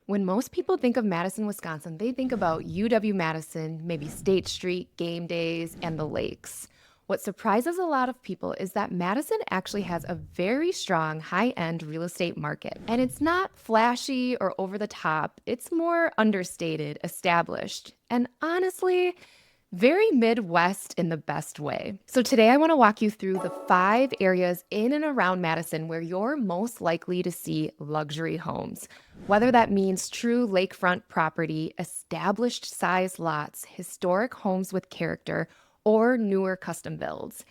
When most people think of Madison, Wisconsin, they think about UW-Madison, maybe State Street, game days, and the lakes. What surprises a lot of people is that Madison actually has a very strong high-end real estate market. And it's not flashy or over the top, it's more understated, established, and honestly, very Midwest in the best way. So, today I want to walk you through the 5 areas in and around Madison where you're most likely to see luxury homes. Whether that means true lakefront property, established size lots, historic homes with character, or newer custom builds.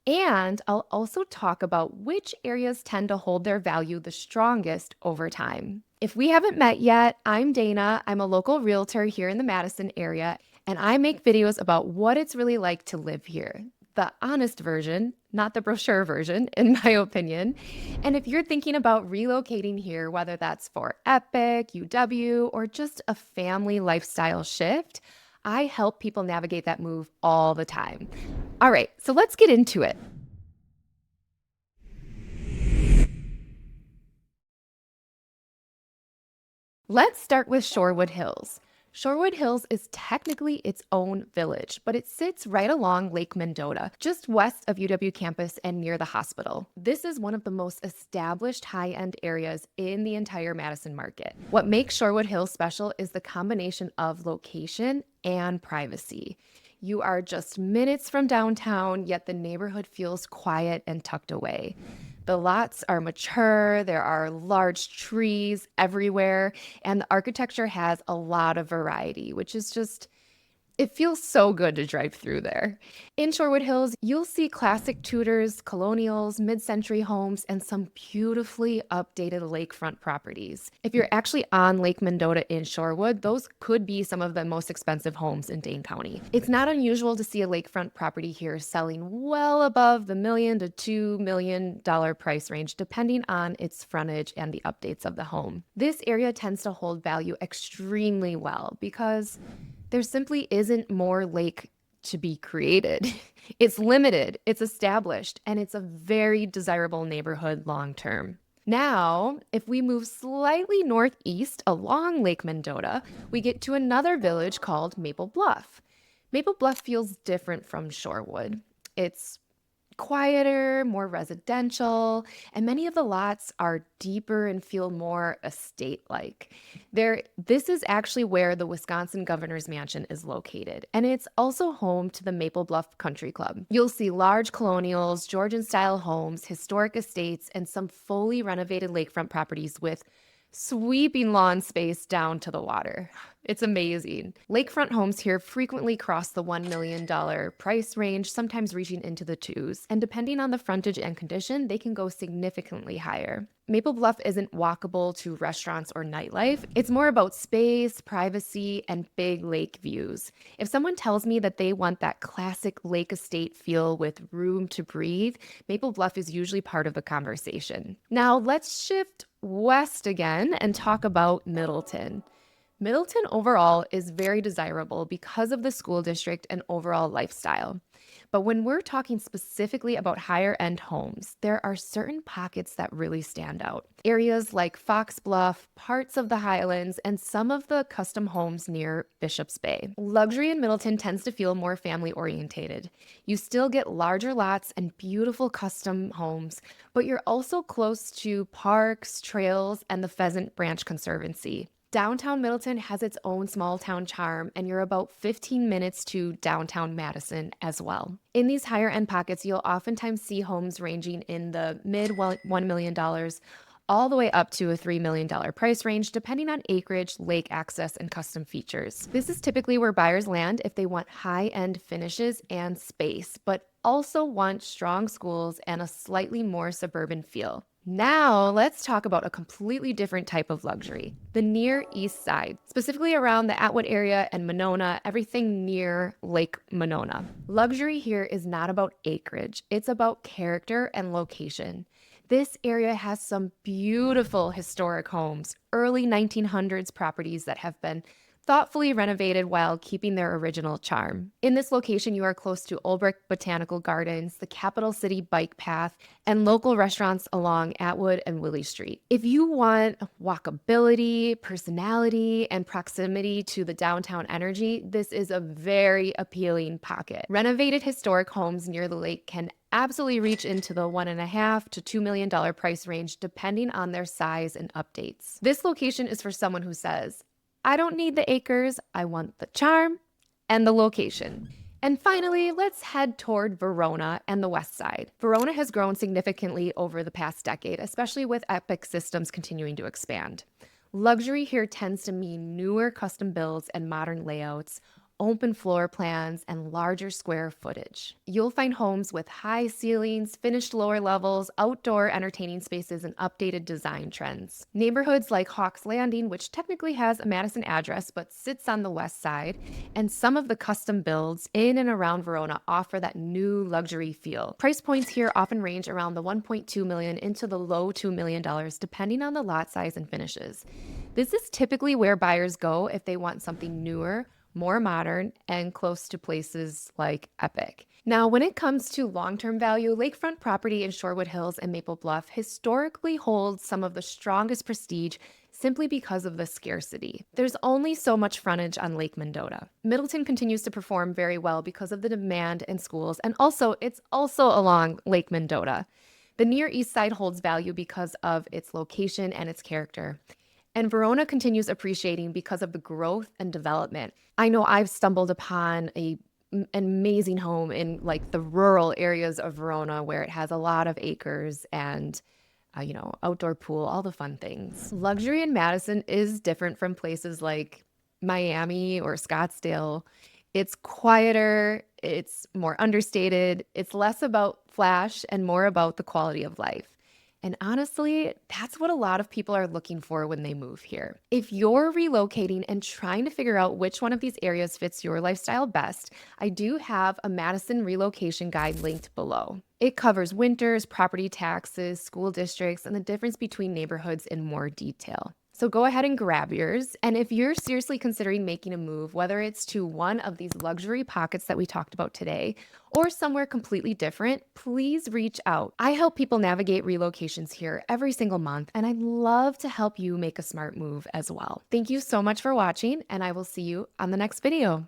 And I'll also talk about which areas tend to hold their value the strongest over time. If we haven't met yet, I'm Dana. I'm a local realtor here in the Madison area, and I make videos about what it's really like to live here. The honest version, not the brochure version, in my opinion. And if you're thinking about relocating here, whether that's for Epic, UW, or just a family lifestyle shift, I help people navigate that move all the time. All right, so let's get into it. Let's start with Shorewood Hills. Shorewood Hills is technically its own village, but it sits right along Lake Mendota, just west of UW campus and near the hospital. This is one of the most established high-end areas in the entire Madison market. What makes Shorewood Hills special is the combination of location and privacy. You are just minutes from downtown, yet the neighborhood feels quiet and tucked away. The lots are mature, there are large trees everywhere, and the architecture has a lot of variety, which is just it feels so good to drive through there. In Shorewood Hills, you'll see classic Tudors, colonials, mid-century homes, and some beautifully updated lakefront properties. If you're actually on Lake Mendota in Shorewood, those could be some of the most expensive homes in Dane County. It's not unusual to see a lakefront property here selling well above the $1 to $2 million price range, depending on its frontage and the updates of the home. This area tends to hold value extremely well because there simply isn't more lake to be created. It's limited, it's established, and it's a very desirable neighborhood long term. Now, if we move slightly northeast along Lake Mendota, we get to another village called Maple Bluff. Maple Bluff feels different from Shorewood. It's quieter, more residential, and many of the lots are deeper and feel more estate-like. This is actually where the Wisconsin Governor's Mansion is located, and it's also home to the Maple Bluff Country Club. You'll see large colonials, Georgian-style homes, historic estates, and some fully renovated lakefront properties with sweeping lawn space down to the water. It's amazing. Lakefront homes here frequently cross the $1 million price range, sometimes reaching into the twos. And depending on the frontage and condition, they can go significantly higher. Maple Bluff isn't walkable to restaurants or nightlife. It's more about space, privacy, and big lake views. If someone tells me that they want that classic lake estate feel with room to breathe, Maple Bluff is usually part of the conversation. Now let's shift west again and talk about Middleton. Middleton overall is very desirable because of the school district and overall lifestyle. But when we're talking specifically about higher end homes, there are certain pockets that really stand out. Areas like Fox Bluff, parts of the Highlands, and some of the custom homes near Bishop's Bay. Luxury in Middleton tends to feel more family orientated. You still get larger lots and beautiful custom homes, but you're also close to parks, trails, and the Pheasant Branch Conservancy. Downtown Middleton has its own small town charm, and you're about 15 minutes to downtown Madison as well. In these higher end pockets, you'll oftentimes see homes ranging in the mid $1 million all the way up to a $3 million price range, depending on acreage, lake access, and custom features. This is typically where buyers land if they want high-end finishes and space, but also want strong schools and a slightly more suburban feel. Now, let's talk about a completely different type of luxury, the Near East Side, specifically around the Atwood area and Monona, everything near Lake Monona. Luxury here is not about acreage, it's about character and location. This area has some beautiful historic homes, early 1900s properties that have been thoughtfully renovated while keeping their original charm. In this location, you are close to Old Brick Botanical Gardens, the Capital City Bike Path, and local restaurants along Atwood and Willie Street. If you want walkability, personality, and proximity to the downtown energy, this is a very appealing pocket. Renovated historic homes near the lake can absolutely reach into the $1.5 to $2 million price range depending on their size and updates. This location is for someone who says, I don't need the acres, I want the charm and the location. And finally, let's head toward Verona and the West Side. Verona has grown significantly over the past decade, especially with Epic Systems continuing to expand. Luxury here tends to mean newer custom builds and modern layouts, open floor plans, and larger square footage. You'll find homes with high ceilings, finished lower levels, outdoor entertaining spaces, and updated design trends. Neighborhoods like Hawks Landing, which technically has a Madison address but sits on the west side, and some of the custom builds in and around Verona offer that new luxury feel. Price points here often range around the $1.2 million into the low $2 million, depending on the lot size and finishes. This is typically where buyers go if they want something newer, more modern, and close to places like Epic. Now, when it comes to long-term value, lakefront property in Shorewood Hills and Maple Bluff historically holds some of the strongest prestige simply because of the scarcity. There's only so much frontage on Lake Mendota. Middleton continues to perform very well because of the demand and schools, and also it's also along Lake Mendota. The Near East Side holds value because of its location and its character. And Verona continues appreciating because of the growth and development. I know I've stumbled upon an amazing home in like the rural areas of Verona where it has a lot of acres and outdoor pool, all the fun things. Luxury in Madison is different from places like Miami or Scottsdale. It's quieter, it's more understated, it's less about flash and more about the quality of life. And honestly, that's what a lot of people are looking for when they move here. If you're relocating and trying to figure out which one of these areas fits your lifestyle best, I do have a Madison relocation guide linked below. It covers winters, property taxes, school districts, and the difference between neighborhoods in more detail. So go ahead and grab yours. And if you're seriously considering making a move, whether it's to one of these luxury pockets that we talked about today or somewhere completely different, please reach out. I help people navigate relocations here every single month, and I'd love to help you make a smart move as well. Thank you so much for watching, and I will see you on the next video.